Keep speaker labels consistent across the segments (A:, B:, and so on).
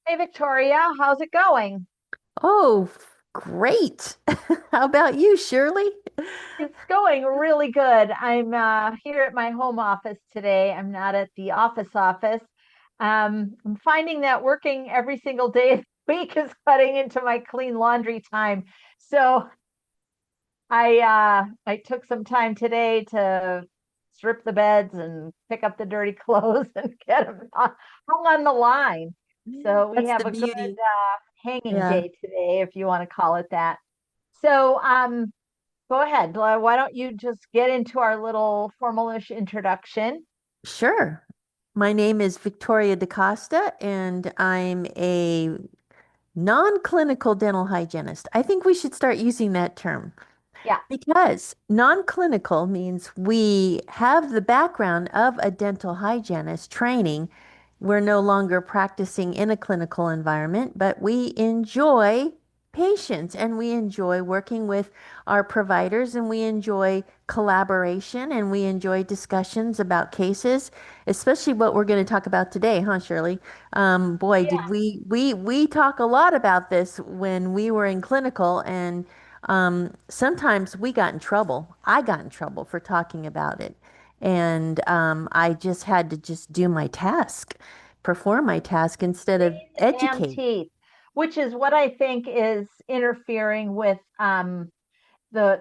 A: Hey Victoria, how's it going?
B: Oh, great. How about you, Shirley?
A: It's going really good. I'm here at my home office today. I'm not at the office. I'm finding that working every single day of the week is cutting into my clean laundry time. So I took some time today to strip the beds and pick up the dirty clothes and get them hung on the line. So we
B: That's
A: have
B: the
A: a good
B: beauty.
A: hanging
B: Yeah,
A: day today, if you want to call it that. So go ahead. Why don't you just get into our little formalish introduction?
B: sure. My name is Victoria DaCosta, and I'm a non-clinical dental hygienist. I think we should start using that term.
A: Yeah.
B: Because non-clinical means we have the background of a dental hygienist training. We're no longer practicing in a clinical environment, but we enjoy patients and we enjoy working with our providers and we enjoy collaboration and we enjoy discussions about cases, especially what we're going to talk about today, huh, Shirley? Boy, did
A: Yeah.
B: we talk a lot about this when we were in clinical and sometimes we got in trouble. I got in trouble for talking about it. And I just had to just do my task, perform my task instead of
A: Clean the damn
B: educate.
A: teeth, which is what I think is interfering with the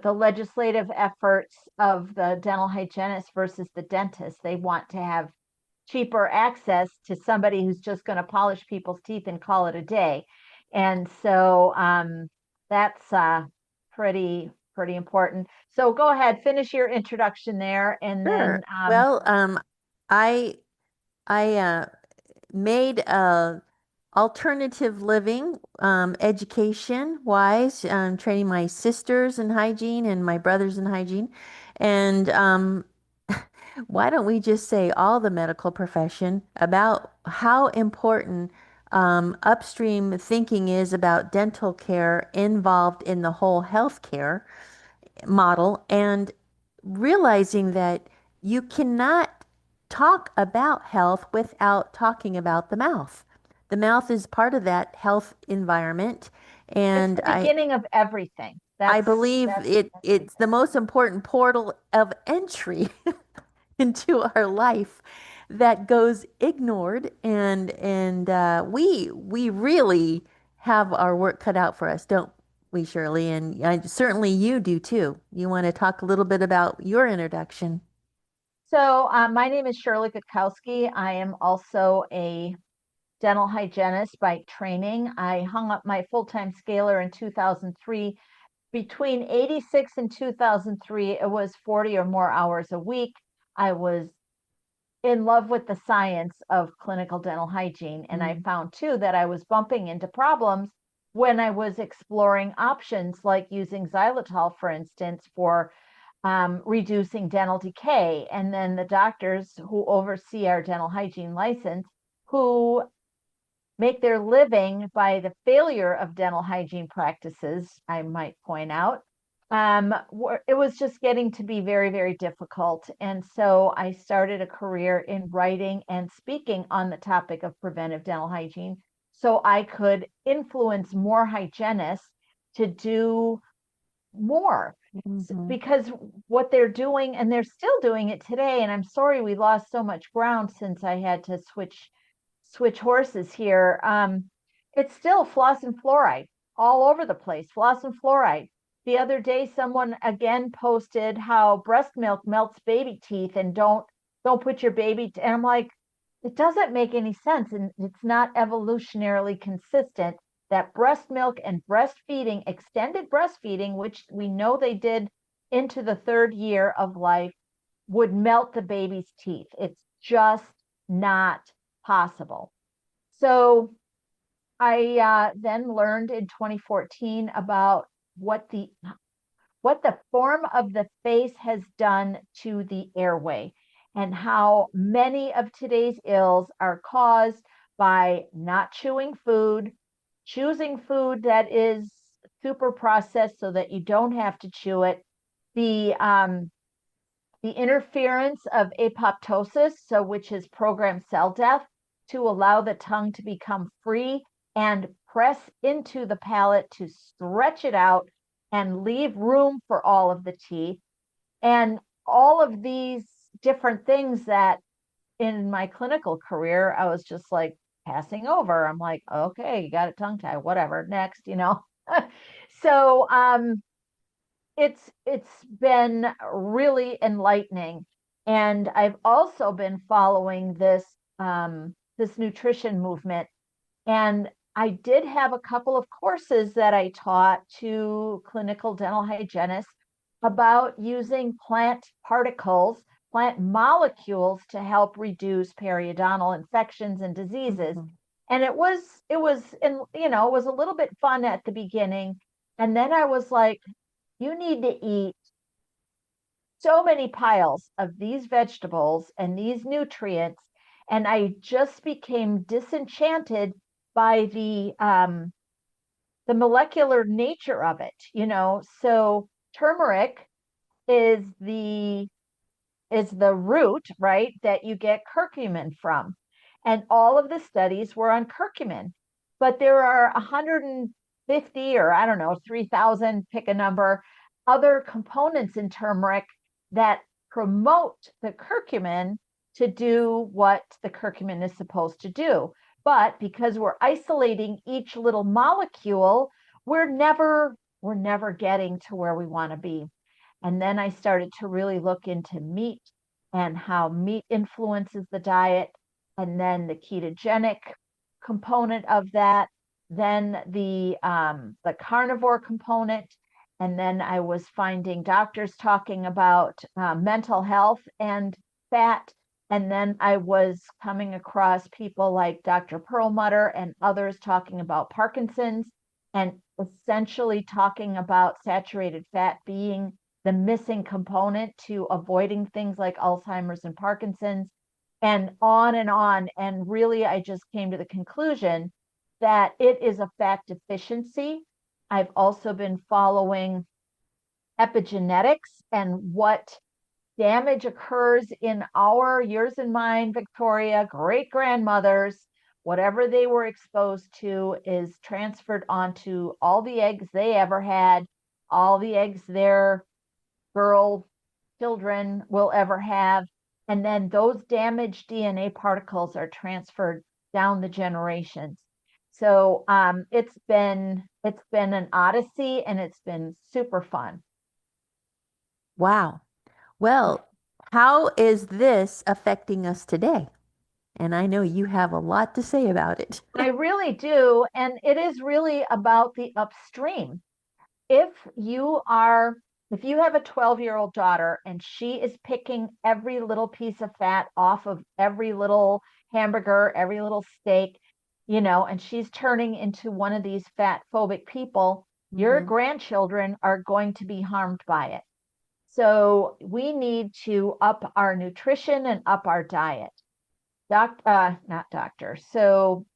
A: legislative efforts of the dental hygienist versus the dentist. They want to have cheaper access to somebody who's just going to polish people's teeth and call it a day. And so that's pretty important. So go ahead, finish your introduction there, and then
B: Sure. Well, I I made a alternative living education wise, training my sisters in hygiene and my brothers in hygiene. And why don't we just say all the medical profession about how important upstream thinking is about dental care involved in the whole healthcare model and realizing that you cannot talk about health without talking about the mouth. The mouth is part of that health environment,
A: it's
B: and
A: the
B: I
A: beginning of everything.
B: I
A: That's
B: believe
A: that's
B: it's the most important portal of entry into our life that goes ignored and we really have our work cut out for us, don't we, Shirley? And certainly you do too. You want to talk a little bit about your introduction?
A: so. My name is Shirley Gutkowski. I am also a dental hygienist by training. I hung up my full-time scaler in 2003. Between 86 and 2003, it was 40 or more hours a week. I was in love with the science of clinical dental hygiene. And I
B: Mm.
A: found too that I was bumping into problems when I was exploring options like using xylitol, for instance, for reducing dental decay. And then the doctors who oversee our dental hygiene license, who make their living by the failure of dental hygiene practices, I might point out. It was just getting to be very, very difficult. And so I started a career in writing and speaking on the topic of preventive dental hygiene so I could influence more hygienists to do more
B: Mhm.
A: because what they're doing, and they're still doing it today. And I'm sorry we lost so much ground since I had to switch horses here. It's still floss and fluoride all over the place. Floss and fluoride. The other day, someone again posted how breast milk melts baby teeth, and don't put your baby. And I'm like, it doesn't make any sense, and it's not evolutionarily consistent that breast milk and breastfeeding, extended breastfeeding, which we know they did into the third year of life, would melt the baby's teeth. It's just not possible. So I then learned in 2014 about what the what the form of the face has done to the airway and how many of today's ills are caused by not chewing food, choosing food that is super processed so that you don't have to chew it, the interference of apoptosis, so which is programmed cell death, to allow the tongue to become free and press into the palate to stretch it out and leave room for all of the teeth. And all of these different things that in my clinical career, I was just like passing over. I'm like, okay, you got a tongue tie, whatever, next, you know. So it's been really enlightening. And I've also been following this nutrition movement, and I did have a couple of courses that I taught to clinical dental hygienists about using plant particles, plant molecules to help reduce periodontal infections and diseases.
B: Mhm.
A: And it was a little bit fun at the beginning. And then I was like, you need to eat so many piles of these vegetables and these nutrients. And I just became disenchanted by the molecular nature of it, you know. So turmeric is the root, right, that you get curcumin from. And all of the studies were on curcumin. But there are 150, or I don't know, 3,000, pick a number, other components in turmeric that promote the curcumin to do what the curcumin is supposed to do. But because we're isolating each little molecule, we're never getting to where we want to be. And then I started to really look into meat and how meat influences the diet, and then the ketogenic component of that, then the carnivore component, and then I was finding doctors talking about mental health and fat, and then I was coming across people like Dr. Perlmutter and others talking about Parkinson's, and essentially talking about saturated fat being the missing component to avoiding things like Alzheimer's and Parkinson's, and on and on. And really, I just came to the conclusion that it is a fat deficiency. I've also been following epigenetics and what damage occurs in yours and mine, Victoria, great grandmothers. Whatever they were exposed to is transferred onto all the eggs they ever had, all the eggs their girl children will ever have. And then those damaged DNA particles are transferred down the generations. So it's been an odyssey, and it's been super fun.
B: Wow. Well, how is this affecting us today? And I know you have a lot to say about it.
A: I really do. And it is really about the upstream. If you are, if you have a 12-year-old daughter and she is picking every little piece of fat off of every little hamburger, every little steak, and she's turning into one of these fat phobic people, your
B: Hmm.
A: grandchildren are going to be harmed by it. So we need to up our nutrition and up our diet. Not doctor. So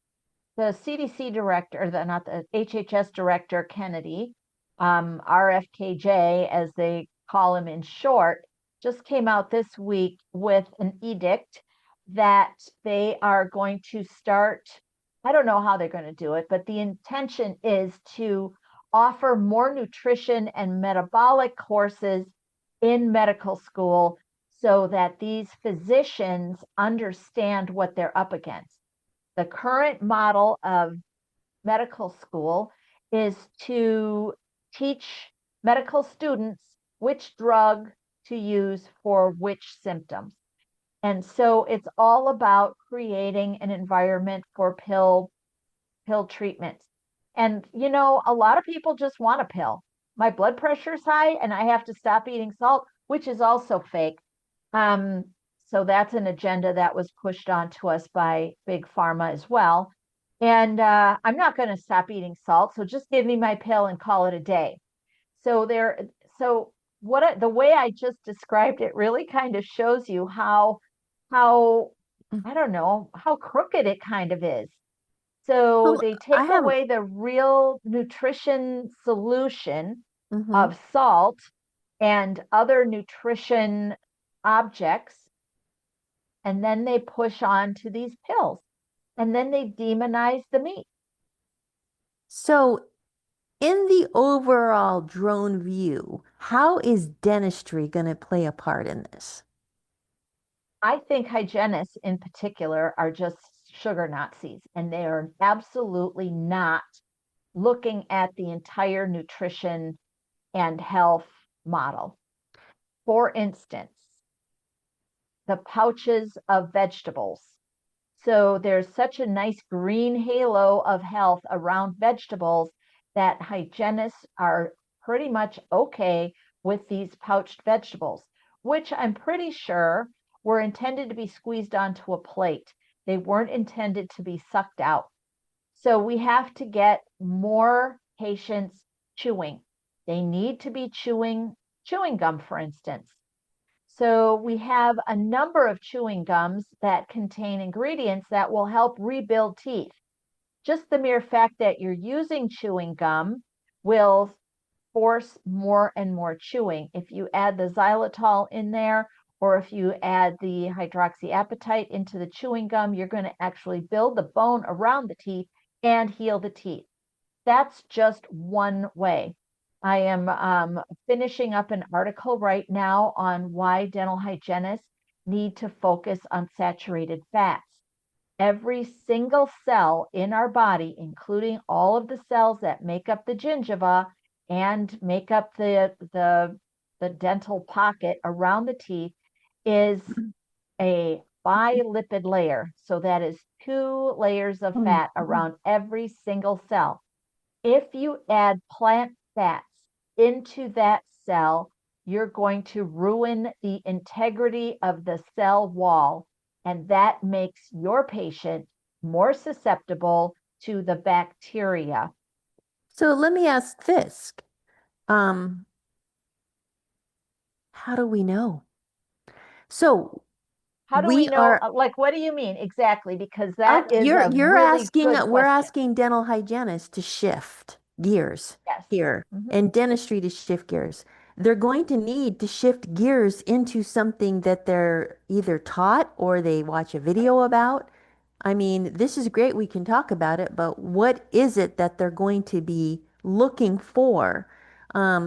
A: the CDC director, not the HHS director, Kennedy, RFKJ, as they call him in short, just came out this week with an edict that they are going to start. I don't know how they're going to do it, but the intention is to offer more nutrition and metabolic courses in medical school so that these physicians understand what they're up against. The current model of medical school is to teach medical students which drug to use for which symptoms. And so it's all about creating an environment for pill treatments. And a lot of people just want a pill. My blood pressure's high and I have to stop eating salt, which is also fake. Um, so that's an agenda that was pushed onto us by big pharma as well. And I'm not going to stop eating salt, so just give me my pill and call it a day. So so the way I just described it really kind of shows you how I don't know how crooked it kind of is. So
B: Well,
A: they
B: I
A: take
B: have.
A: away the real nutrition solution
B: Hmm.
A: of salt and other nutrition objects, and then they push on to these pills, and then they demonize the meat.
B: So, in the overall drone view, how is dentistry going to play a part in this?
A: I think hygienists in particular are just sugar Nazis, and they are absolutely not looking at the entire nutrition and health model. For instance, the pouches of vegetables. So there's such a nice green halo of health around vegetables that hygienists are pretty much okay with these pouched vegetables, which I'm pretty sure were intended to be squeezed onto a plate. They weren't intended to be sucked out. So we have to get more patients chewing. They need to be chewing gum, for instance. So we have a number of chewing gums that contain ingredients that will help rebuild teeth. Just the mere fact that you're using chewing gum will force more and more chewing. If you add the xylitol in there, or if you add the hydroxyapatite into the chewing gum, you're going to actually build the bone around the teeth and heal the teeth. That's just one way. I am finishing up an article right now on why dental hygienists need to focus on saturated fats. Every single cell in our body, including all of the cells that make up the gingiva and make up the dental pocket around the teeth, is a bilipid layer. So that is two layers of fat around every single cell. If you add plant fats into that cell, you're going to ruin the integrity of the cell wall, and that makes your patient more susceptible to the bacteria.
B: So let me ask this. Um, how do we know? So
A: How do we
B: we
A: know?
B: are
A: Like, what do you mean exactly? Because that is a
B: you're
A: really
B: asking
A: good
B: we're
A: question.
B: asking dental hygienists to shift gears
A: Yes.
B: here
A: Mhm.
B: and dentistry to shift gears. They're going to need to shift gears into something that they're either taught or they watch a video about. I mean, this is great. We can talk about it, but what is it that they're going to be looking for?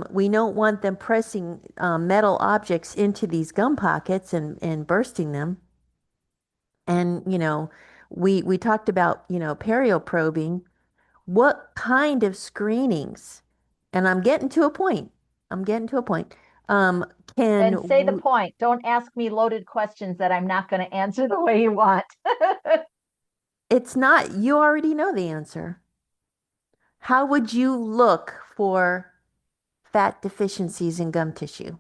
B: We don't want them pressing metal objects into these gum pockets and bursting them. And, we talked about, perio probing. What kind of screenings? And I'm getting to a point. I'm getting to a point. Um, can
A: And say the
B: w-
A: point. Don't ask me loaded questions that I'm not going to answer the way you want.
B: it's not, you already know the answer. How would you look for fat deficiencies in gum tissue?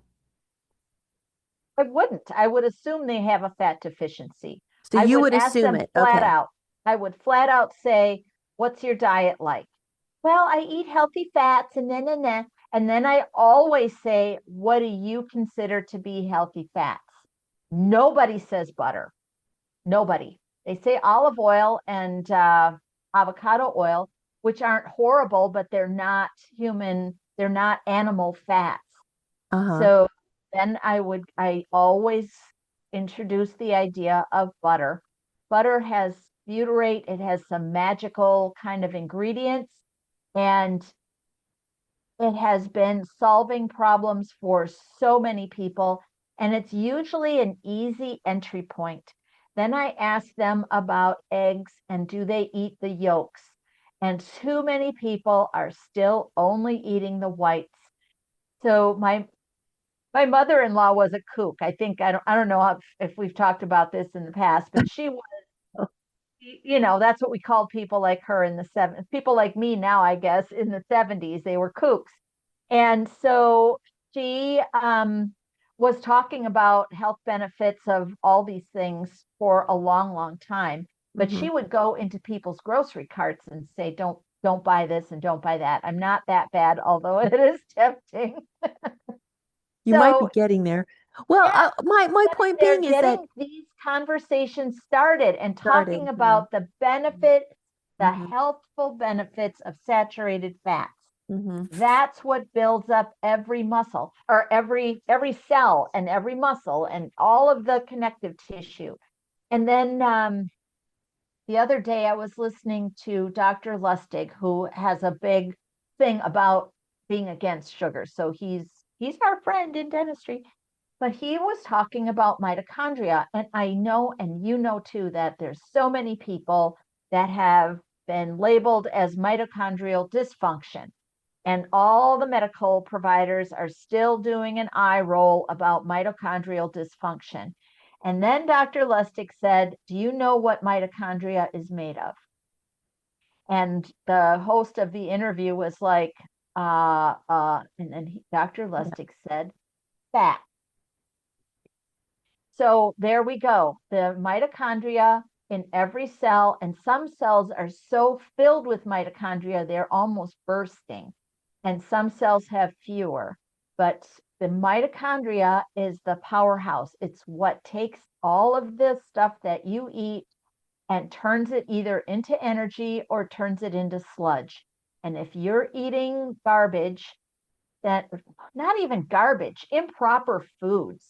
A: I wouldn't. I would assume they have a fat deficiency.
B: So
A: I
B: you
A: would
B: would
A: ask
B: assume
A: them
B: it.
A: flat
B: Okay.
A: out. I would flat out say, "What's your diet like?" Well, I eat healthy fats and then. And then I always say, "What do you consider to be healthy fats?" Nobody says butter. Nobody. They say olive oil and avocado oil, which aren't horrible, but they're not human, they're not animal fats.
B: Uh-huh.
A: So then I always introduce the idea of butter. Butter has butyrate, it has some magical kind of ingredients, and it has been solving problems for so many people, and it's usually an easy entry point. Then I ask them about eggs and do they eat the yolks? And too many people are still only eating the whites. So my mother-in-law was a kook. I don't know if we've talked about this in the past, but she was, that's what we called people like her in the 70s. People like me now, I guess, in the 70s, they were kooks. And so she was talking about health benefits of all these things for a long, long time. But
B: Hmm.
A: she would go into people's grocery carts and say, don't buy this and don't buy that. I'm not that bad, although it is tempting.
B: You might be
A: So
B: getting there. Well,
A: yes,
B: my
A: getting
B: point
A: there,
B: being is that
A: getting these conversations started and talking
B: started, yeah.
A: about the benefit, the
B: Hmm.
A: healthful benefits of saturated fats.
B: Hmm.
A: That's what builds up every muscle or every cell and every muscle and all of the connective tissue. And then the other day I was listening to Dr. Lustig, who has a big thing about being against sugar. So he's our friend in dentistry, but he was talking about mitochondria. And I know, and you know too, that there's so many people that have been labeled as mitochondrial dysfunction. And all the medical providers are still doing an eye roll about mitochondrial dysfunction. And then Dr. Lustig said, do you know what mitochondria is made of? And the host of the interview was like, and then Dr.
B: Yeah.
A: Lustig said, fat. So there we go. The mitochondria in every cell, and some cells are so filled with mitochondria, they're almost bursting. And some cells have fewer. But the mitochondria is the powerhouse. It's what takes all of this stuff that you eat and turns it either into energy or turns it into sludge. And if you're eating garbage, that not even garbage, improper foods,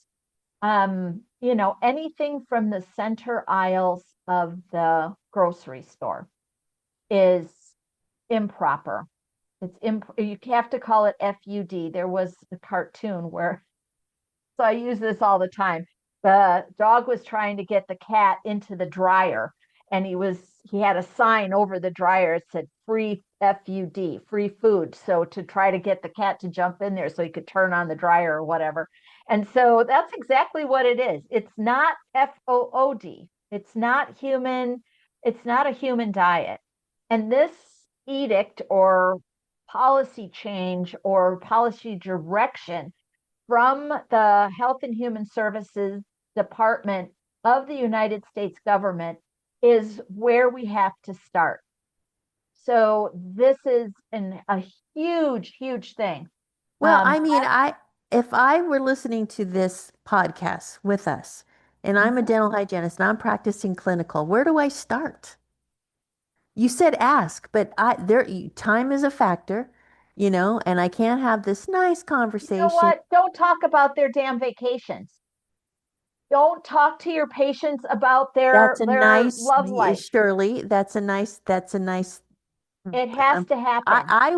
A: anything from the center aisles of the grocery store is improper. You have to call it FUD. There was a cartoon where, so I use this all the time. The dog was trying to get the cat into the dryer, and he had a sign over the dryer. It said free FUD, free food. So to try to get the cat to jump in there so he could turn on the dryer or whatever. And so that's exactly what it is. It's not FOOD. It's not human. It's not a human diet. And this edict or policy change or policy direction from the Health and Human Services Department of the United States government is where we have to start. So this is a huge, huge thing.
B: Well,
A: Um,
B: if I were listening to this podcast with us, and I'm a
A: mhm.
B: dental hygienist and I'm practicing clinical, where do I start? You said ask, but time is a factor, and I can't have this nice
A: You know
B: conversation.
A: what? Don't talk about their damn vacations. Don't talk to your patients about
B: That's a
A: their
B: nice,
A: love life.
B: Shirley, that's a nice,
A: It has
B: um,
A: to happen.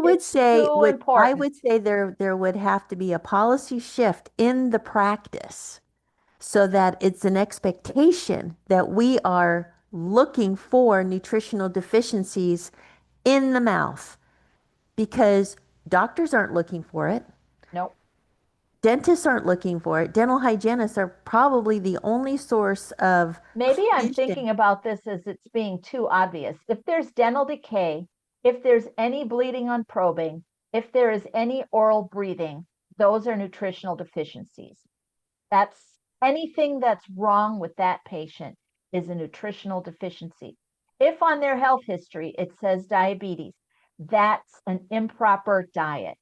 A: It's too
B: I
A: important.
B: would say there would have to be a policy shift in the practice so that it's an expectation that we are looking for nutritional deficiencies in the mouth because doctors aren't looking for it.
A: Nope.
B: Dentists aren't looking for it. Dental hygienists are probably the only source of
A: Maybe I'm
B: clinician.
A: thinking about this as it's being too obvious. If there's dental decay, if there's any bleeding on probing, if there is any oral breathing, those are nutritional deficiencies. That's anything that's wrong with that patient is a nutritional deficiency. If on their health history it says diabetes, that's an improper diet.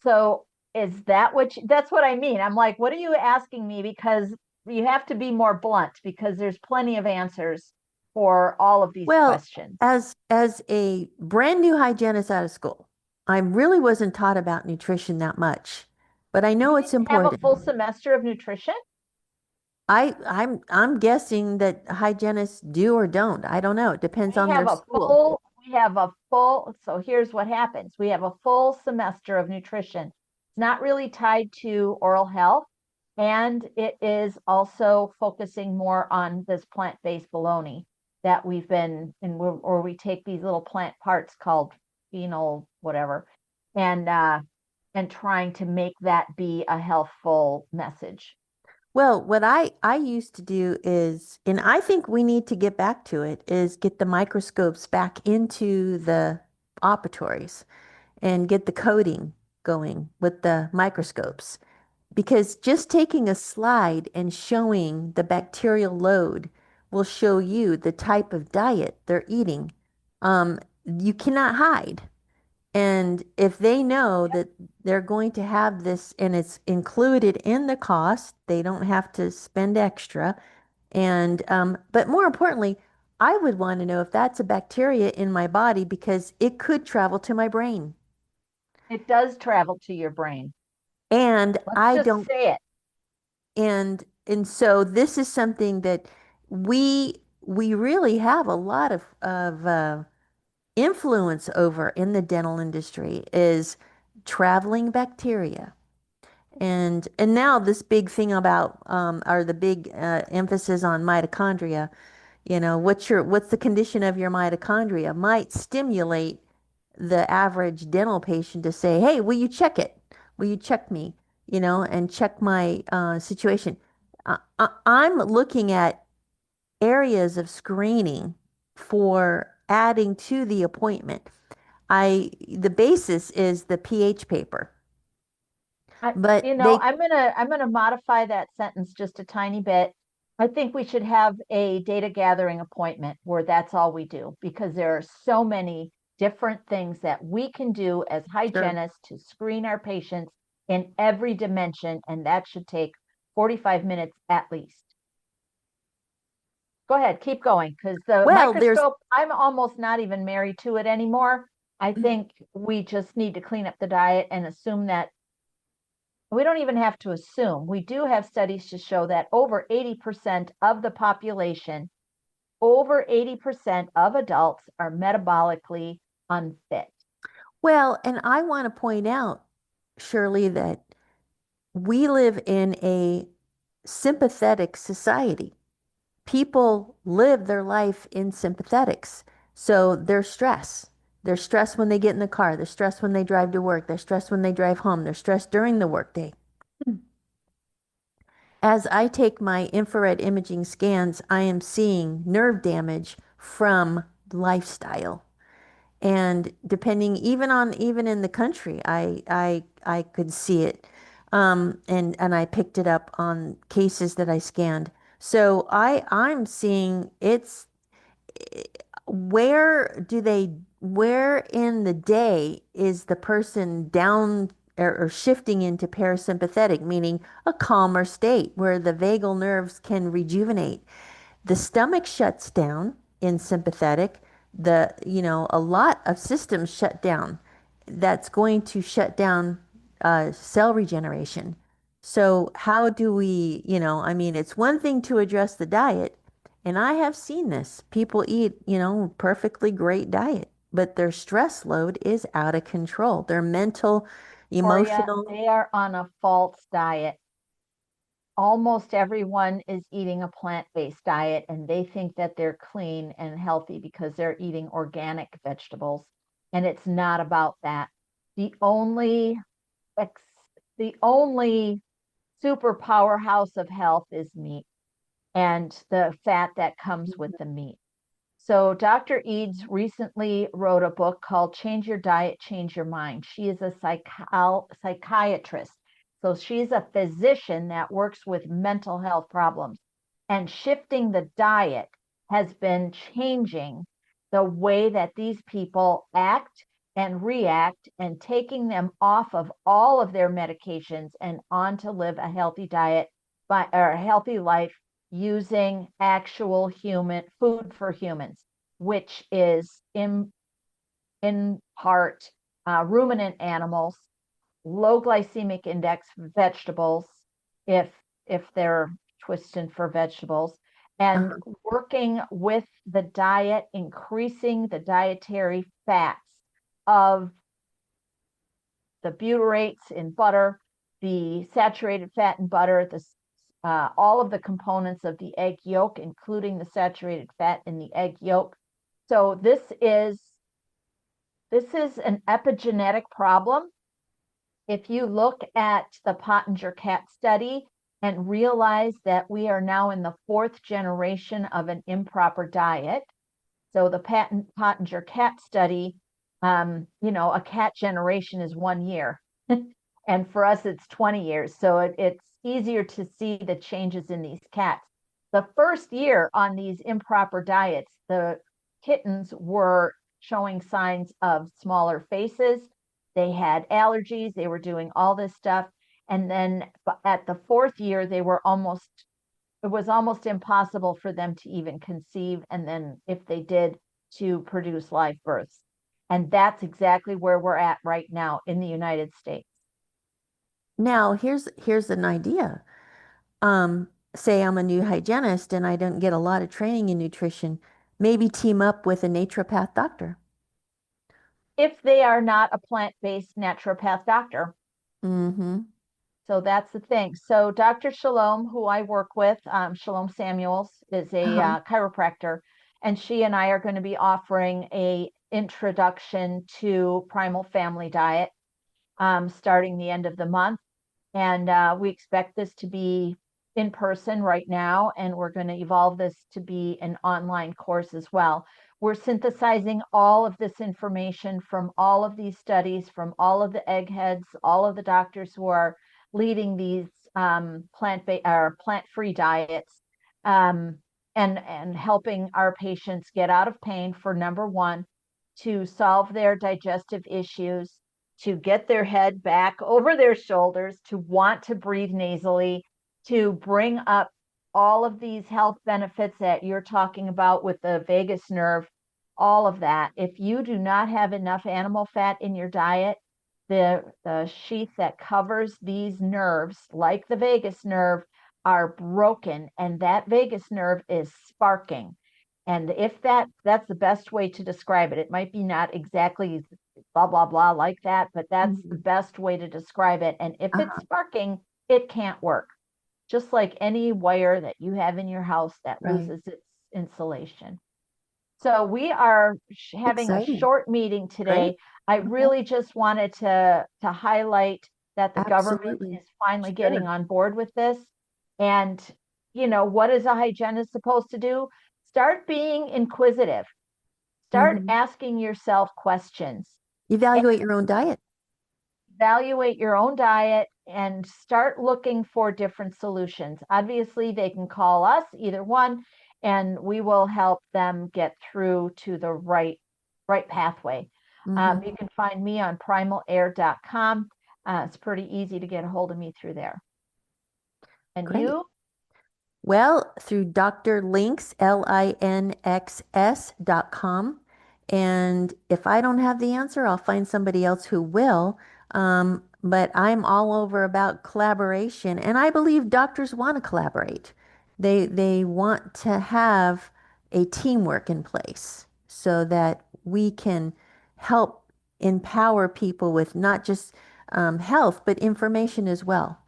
A: So is that that's what I mean. I'm like, what are you asking me? Because you have to be more blunt because there's plenty of answers for all of these
B: Well,
A: questions.
B: as a brand new hygienist out of school, I really wasn't taught about nutrition that much, but I
A: You
B: know it's
A: didn't have a
B: important.
A: full semester of nutrition?
B: I'm guessing that hygienists do or don't. I don't know. It depends on their school.
A: So here's what happens. We have a full semester of nutrition. It's not really tied to oral health, and it is also focusing more on this plant-based bologna that we've been, or we take these little plant parts called phenol, whatever, and trying to make that be a healthful message.
B: Well, what I used to do is, and I think we need to get back to it, is get the microscopes back into the operatories and get the coding going with the microscopes. Because just taking a slide and showing the bacterial load will show you the type of diet they're eating. You cannot hide. And if they know that they're going to have this and it's included in the cost, they don't have to spend extra. And, but more importantly, I would want to know if that's a bacteria in my body because it could travel to my brain.
A: It does travel to your brain.
B: And
A: Let's
B: I
A: just
B: don't,
A: say it.
B: and so this is something that we we really have a lot of influence over in the dental industry is traveling bacteria. And now this big thing about or the big emphasis on mitochondria, what's the condition of your mitochondria might stimulate the average dental patient to say, "Hey, will you check it? Will you check me? And check my situation." I'm looking at areas of screening for adding to the appointment. The basis is the pH paper, but they
A: I'm gonna modify that sentence just a tiny bit. I think we should have a data gathering appointment where that's all we do because there are so many different things that we can do as
B: sure.
A: hygienists to screen our patients in every dimension, and that should take 45 minutes at least. Go ahead, keep going, because the
B: Well, there's
A: microscope, I'm almost not even married to it anymore. I think we just need to clean up the diet and assume that we don't even have to assume. We do have studies to show that over 80% of the population, over 80% of adults are metabolically unfit.
B: well, and I want to point out, Shirley, that we live in a sympathetic society. People live their life in sympathetics. So they're stressed when they get in the car, they're stressed when they drive to work, they're stressed when they drive home, they're stressed during the workday. As I take my infrared imaging scans, I am seeing nerve damage from lifestyle. And depending even in the country, I could see it. And I picked it up on cases that I scanned. So I'm seeing it's where in the day is the person down or shifting into parasympathetic, meaning a calmer state where the vagal nerves can rejuvenate. The stomach shuts down in sympathetic. A lot of systems shut down. That's going to shut down cell regeneration. So how do we, I mean, it's one thing to address the diet, and I have seen this. People eat, perfectly great diet, but their stress load is out of control. Their mental,
A: Victoria,
B: emotional.
A: they are on a false diet. Almost everyone is eating a plant-based diet and they think that they're clean and healthy because they're eating organic vegetables. And it's not about that. The only ex- the only super powerhouse of health is meat and the fat that comes with the meat. So Dr. Eads recently wrote a book called Change Your Diet, Change Your Mind. She is a psychiatrist. So she's a physician that works with mental health problems. And shifting the diet has been changing the way that these people act and react and taking them off of all of their medications and on to live a healthy diet or a healthy life using actual human food for humans, which is in part ruminant animals, low glycemic index vegetables, if they're twisted for vegetables, and
B: uh,
A: working with the diet, increasing the dietary fats of the butyrates in butter, the saturated fat in butter, all of the components of the egg yolk, including the saturated fat in the egg yolk. So this is an epigenetic problem. If you look at the Pottinger cat study and realize that we are now in the fourth generation of an improper diet, so the Pottinger cat study, a cat generation is 1 year. And for us, it's 20 years. So it's easier to see the changes in these cats. The first year on these improper diets, the kittens were showing signs of smaller faces. They had allergies. They were doing all this stuff. And then at the fourth year, it was almost impossible for them to even conceive. And then if they did, to produce live births. And that's exactly where we're at right now in the United States.
B: Now here's an idea. say I'm a new hygienist and I don't get a lot of training in nutrition, maybe team up with a naturopath doctor.
A: If they are not a plant-based naturopath doctor.
B: Mm-hmm.
A: So that's the thing. So Dr. Shalom, who I work with, Shalom Samuels, is a
B: Uh-huh.
A: chiropractor, and she and I are going to be offering a introduction to Primal Family Diet starting the end of the month. And we expect this to be in person right now, and we're going to evolve this to be an online course as well. We're synthesizing all of this information from all of these studies, from all of the eggheads, all of the doctors who are leading these plant-free diets, um, and helping our patients get out of pain for number one, to solve their digestive issues, to get their head back over their shoulders, to want to breathe nasally, to bring up all of these health benefits that you're talking about with the vagus nerve, all of that. If you do not have enough animal fat in your diet, the sheath that covers these nerves, like the vagus nerve, are broken, and that vagus nerve is sparking. And if that's the best way to describe it. It might be not exactly blah, blah, blah like that, but that's the
B: Mm-hmm.
A: best way to describe it. And if it's
B: Uh-huh.
A: sparking, it can't work. Just like any wire that you have in your house that
B: Right.
A: loses its insulation. So we are having a
B: Exciting.
A: short meeting
B: Great.
A: today. I
B: Okay.
A: really just wanted to highlight that the government
B: Absolutely.
A: is finally getting
B: Sure.
A: on board with this. And, what is a hygienist supposed to do? Start being inquisitive. Start
B: Mm-hmm.
A: asking yourself questions.
B: Evaluate your own diet.
A: Evaluate your own diet and start looking for different solutions. Obviously, they can call us, either one, and we will help them get through to the right pathway.
B: Mm-hmm.
A: You can find me on primalair.com. It's pretty easy to get a hold of me through there. And
B: Great.
A: you?
B: Well, through Dr. Links, linxs.com. And if I don't have the answer, I'll find somebody else who will. But I'm all over about collaboration, and I believe doctors want to collaborate. They want to have a teamwork in place so that we can help empower people with not just health, but information as well,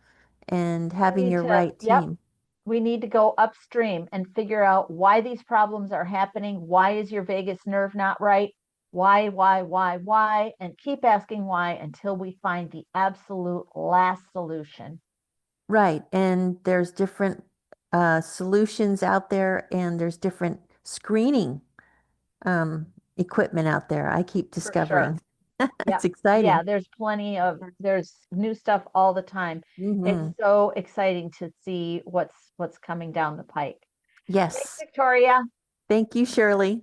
B: and
A: We
B: having
A: need
B: your
A: to,
B: right
A: yep,
B: team.
A: we need to go upstream and figure out why these problems are happening. Why is your vagus nerve not right? Why? And keep asking why until we find the absolute last solution.
B: Right. And there's different solutions out there, and there's different screening um, equipment out there. I keep
A: For sure.
B: discovering.
A: Yep.
B: It's exciting.
A: Yeah, there's new stuff all the time. It's
B: Hmm.
A: so exciting to see what's coming down the pike. Thanks,
B: Yes.
A: Victoria.
B: Thank you, Shirley.